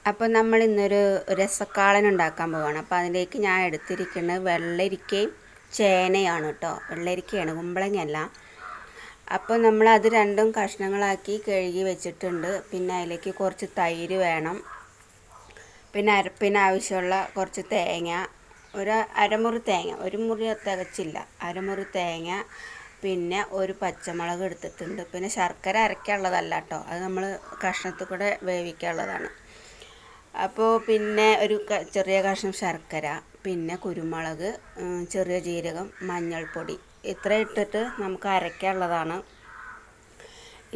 അപ്പോൾ നമ്മൾ ഇന്നൊരു രസക്കാളൻ ഉണ്ടാക്കാൻ പോവുകയാണ്. അപ്പോൾ അതിലേക്ക് ഞാൻ എടുത്തിരിക്കുന്നത് വെള്ളരിക്കയും ചേനയാണ് കേട്ടോ. വെള്ളരിക്കയാണ്, കുമ്പളങ്ങയല്ല. അപ്പോൾ നമ്മൾ അത് രണ്ടും കഷ്ണങ്ങളാക്കി കഴുകി വെച്ചിട്ടുണ്ട്. പിന്നെ അതിലേക്ക് കുറച്ച് തൈര് വേണം. പിന്നെ അരപ്പിന് ആവശ്യമുള്ള കുറച്ച് തേങ്ങ, ഒരു അരമുറി തേങ്ങ, ഒരു മുറി തികച്ചില്ല, അരമുറി തേങ്ങ, പിന്നെ ഒരു പച്ചമുളക് എടുത്തിട്ടുണ്ട്. പിന്നെ ശർക്കര അരയ്ക്കാനുള്ളതല്ല കേട്ടോ, അത് നമ്മൾ കഷ്ണത്തിൽ കൂടെ വേവിക്കാനുള്ളതാണ്. അപ്പോൾ പിന്നെ ഒരു ചെറിയ കഷ്ണം ശർക്കര, പിന്നെ കുരുമുളക്, ചെറിയ ജീരകം, മഞ്ഞൾപ്പൊടി, ഇത്ര ഇട്ടിട്ട് നമുക്ക് അരയ്ക്കാനുള്ളതാണ്.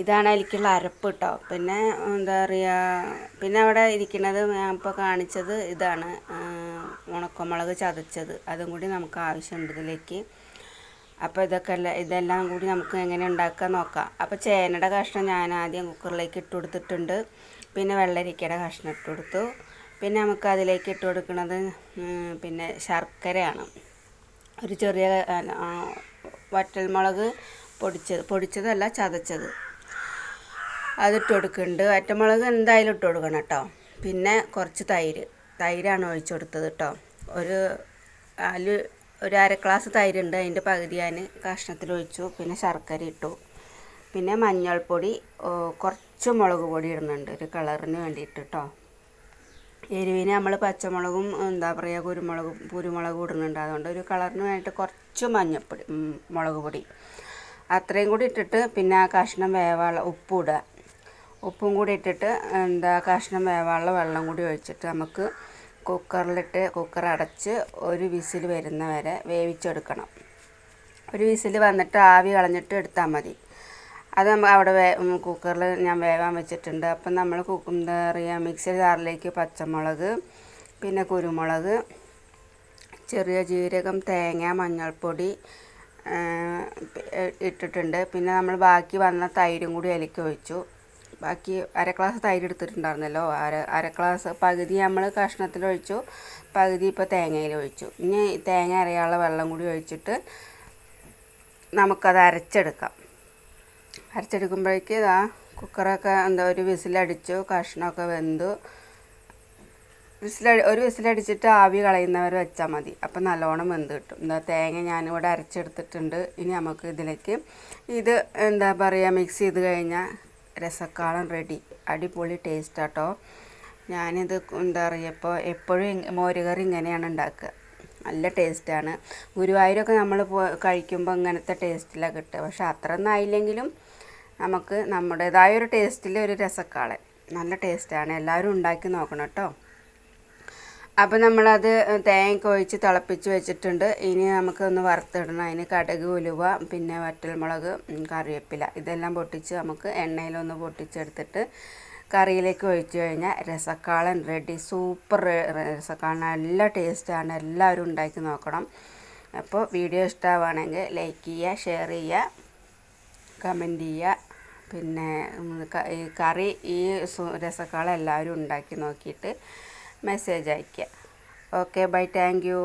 ഇതാണ് അതിലേക്കുള്ള അരപ്പ് കേട്ടോ. പിന്നെ എന്താ പറയുക, പിന്നെ അവിടെ ഇരിക്കുന്നത് ഞാൻ ഇപ്പോൾ കാണിച്ചത് ഇതാണ്, ഉണക്കമുളക് ചതച്ചത്, അതും കൂടി നമുക്ക് ആവശ്യമുണ്ട് ഇതിലേക്ക്. അപ്പോൾ ഇതെല്ലാം കൂടി നമുക്ക് എങ്ങനെ ഉണ്ടാക്കാൻ നോക്കാം. അപ്പോൾ ചേനയുടെ കഷ്ണം ഞാൻ ആദ്യം കുക്കറിലേക്ക് ഇട്ട് കൊടുത്തിട്ടുണ്ട്. പിന്നെ വെള്ളരിക്കയുടെ കഷ്ണം ഇട്ട് കൊടുത്തു. പിന്നെ നമുക്ക് അതിലേക്ക് ഇട്ട് കൊടുക്കുന്നത് പിന്നെ ശർക്കരയാണ്. ഒരു ചെറിയ വറ്റൽമുളക് പൊടിച്ചതല്ല, ചതച്ചത്, അതിട്ട് കൊടുക്കുന്നുണ്ട്. വറ്റൽമുളക് എന്തായാലും ഇട്ട് കൊടുക്കണം കേട്ടോ. പിന്നെ കുറച്ച് തൈരാണ് ഒഴിച്ചു കൊടുത്തത് കേട്ടോ. ഒരു അര ഗ്ലാസ് തൈരുണ്ട്, അതിൻ്റെ പകുതി ഞാൻ കഷ്ണത്തിൽ ഒഴിച്ചു. പിന്നെ ശർക്കര ഇട്ടു. പിന്നെ മഞ്ഞൾപ്പൊടി, കുറച്ച് മുളക് പൊടി ഇടുന്നുണ്ട് ഒരു കളറിന് വേണ്ടിയിട്ട് കേട്ടോ. എരിവിന് നമ്മൾ പച്ചമുളകും എന്താ പറയുക കുരുമുളകും ഇടുന്നുണ്ട്, അതുകൊണ്ട് ഒരു കളറിന് വേണ്ടിയിട്ട് കുറച്ച് മുളക് പൊടി അത്രയും കൂടി ഇട്ടിട്ട്, പിന്നെ ആ കഷ്ണം വേവാനുള്ള ഉപ്പും കൂടി ഇട്ടിട്ട് കഷ്ണം വേവാനുള്ള വെള്ളം കൂടി ഒഴിച്ചിട്ട് നമുക്ക് കുക്കർ അടച്ച് ഒരു വിസിൽ വരുന്ന വരെ വേവിച്ചെടുക്കണം. ഒരു വിസിൽ വന്നിട്ട് ആവി കളഞ്ഞിട്ട് എടുത്താൽ മതി. അത് അവിടെ കുക്കറിൽ ഞാൻ വേവാൻ വെച്ചിട്ടുണ്ട്. അപ്പം നമ്മൾ എന്താ പറയുക, മിക്സി ജാറിലേക്ക് പച്ചമുളക്, പിന്നെ കുരുമുളക്, ചെറിയ ജീരകം, തേങ്ങ, മഞ്ഞൾപ്പൊടി ഇട്ടിട്ടുണ്ട്. പിന്നെ നമ്മൾ ബാക്കി വന്ന തൈരും കൂടി അതിലേക്ക് ഒഴിച്ചു. ബാക്കി അര ഗ്ലാസ് തൈര് എടുത്തിട്ടുണ്ടായിരുന്നല്ലോ, അര ഗ്ലാസ് പകുതി നമ്മൾ കഷ്ണത്തിലൊഴിച്ചു, പകുതി ഇപ്പോൾ തേങ്ങയിൽ ഒഴിച്ചു. ഇനി തേങ്ങ അരയാനുള്ള വെള്ളം കൂടി ഒഴിച്ചിട്ട് നമുക്കത് അരച്ചെടുക്കുമ്പോഴേക്ക് കുക്കറൊക്കെ ഒരു വിസിലടിച്ചു, കഷ്ണമൊക്കെ വെന്തു. ഒരു വിസിലടിച്ചിട്ട് ആവി കളയുന്നവർ വെച്ചാൽ മതി. അപ്പം നല്ലോണം വെന്ത് കിട്ടും. തേങ്ങ ഞാനിവിടെ അരച്ചെടുത്തിട്ടുണ്ട്. ഇനി നമുക്ക് ഇതിലേക്ക് ഇത് എന്താ പറയുക, മിക്സ് ചെയ്ത് കഴിഞ്ഞാൽ രസക്കാളൻ റെഡി. അടിപൊളി ടേസ്റ്റ് ആട്ടോ. ഞാനിത് എന്താ പറയുക, ഇപ്പോൾ എപ്പോഴും മോരുകറി ഇങ്ങനെയാണ് ഉണ്ടാക്കുക, നല്ല ടേസ്റ്റാണ്. ഗുരുവായൂരൊക്കെ നമ്മൾ കഴിക്കുമ്പോൾ ഇങ്ങനത്തെ ടേസ്റ്റിലാണ് കിട്ടുക. പക്ഷെ അത്ര ഒന്നും ആയില്ലെങ്കിലും നമുക്ക് നമ്മുടേതായ ഒരു ടേസ്റ്റിൽ ഒരു രസക്കാളൻ നല്ല ടേസ്റ്റാണ്. എല്ലാവരും ഉണ്ടാക്കി നോക്കണം കേട്ടോ. അപ്പോൾ നമ്മളത് തേങ്ങ ഒഴിച്ച് തിളപ്പിച്ച് വെച്ചിട്ടുണ്ട്. ഇനി നമുക്കൊന്ന് വറുത്തിടണം. അതിന് കടുക്, ഉലുവ, പിന്നെ വറ്റൽമുളക്, കറിവേപ്പില, ഇതെല്ലാം പൊട്ടിച്ച് നമുക്ക് എണ്ണയിലൊന്ന് പൊട്ടിച്ചെടുത്തിട്ട് കറിയിലേക്ക് ഒഴിച്ചു കഴിഞ്ഞാൽ രസക്കാളൻ റെഡി. സൂപ്പർ രസക്കാളൻ, നല്ല ടേസ്റ്റാണ്. എല്ലാവരും ഉണ്ടാക്കി നോക്കണം. അപ്പോൾ വീഡിയോ ഇഷ്ടമാവുകയാണെങ്കിൽ ലൈക്ക് ചെയ്യുക, ഷെയർ ചെയ്യുക, കമൻറ്റ് ചെയ്യുക. പിന്നെ ഈ രസക്കാളൻ എല്ലാവരും ഉണ്ടാക്കി നോക്കിയിട്ട് മെസ്സേജ് അയയ്ക്കുക. Okay, bye, thank you.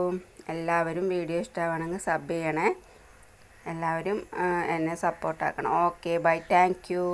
എല്ലാവരും വീഡിയോ ഇഷ്ടമാണെങ്കിൽ സബ് ചെയ്യണേ. എല്ലാവരും എന്നെ സപ്പോർട്ടാക്കണം. Okay, bye, thank U.